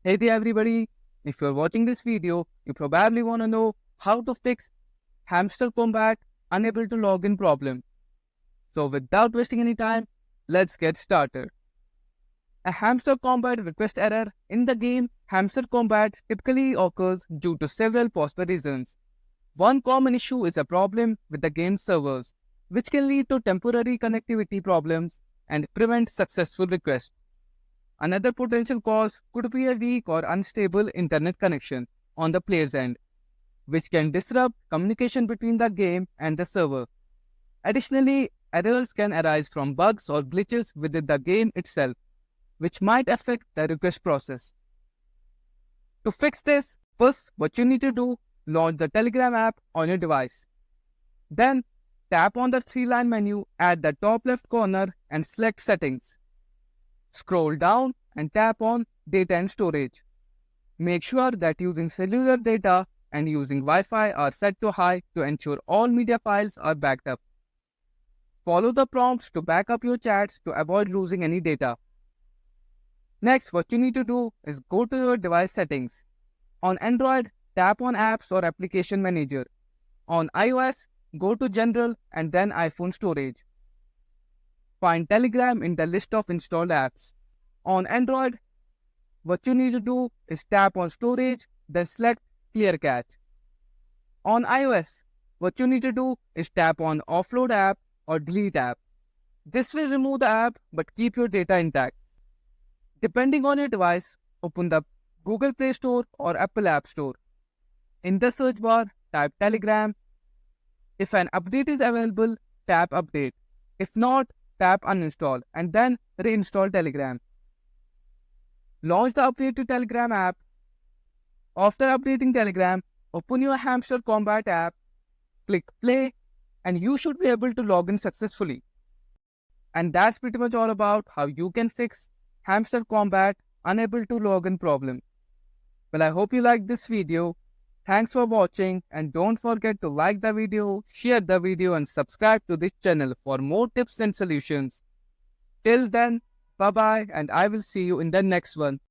Hey there everybody, if you're watching this video, you probably want to know how to fix Hamster Kombat Unable to log in problem. So without wasting any time, let's get started. A Hamster Kombat request error in the game Hamster Kombat typically occurs due to several possible reasons. One common issue is a problem with the game's servers, which can lead to temporary connectivity problems and prevent successful requests. Another potential cause could be a weak or unstable internet connection on the player's end, which can disrupt communication between the game and the server. Additionally, errors can arise from bugs or glitches within the game itself, which might affect the request process. To fix this, first what you need to do, launch the Telegram app on your device. Then, tap on the three-line menu at the top left corner and select Settings. Scroll down and tap on Data and Storage. Make sure that using cellular data and using Wi-Fi are set to high to ensure all media files are backed up. Follow the prompts to back up your chats to avoid losing any data. Next, what you need to do is go to your device settings. On Android, tap on Apps or Application Manager. On iOS, go to General and then iPhone Storage. Find Telegram in the list of installed apps. On Android, what you need to do is tap on Storage, then select Clear Cache. On iOS, what you need to do is tap on Offload App or Delete App. This will remove the app but keep your data intact. Depending on your device, open the Google Play Store or Apple App Store. In the search bar, type Telegram. If an update is available, tap Update. If not, tap Uninstall and then reinstall Telegram. Launch the update to Telegram app. After updating Telegram, open your Hamster Kombat app, click Play, and you should be able to log in successfully. And that's pretty much all about how you can fix Hamster Kombat Unable to log in problem. Well, I hope you liked this video. Thanks for watching and don't forget to like the video, share the video and subscribe to this channel for more tips and solutions. Till then, bye bye and I will see you in the next one.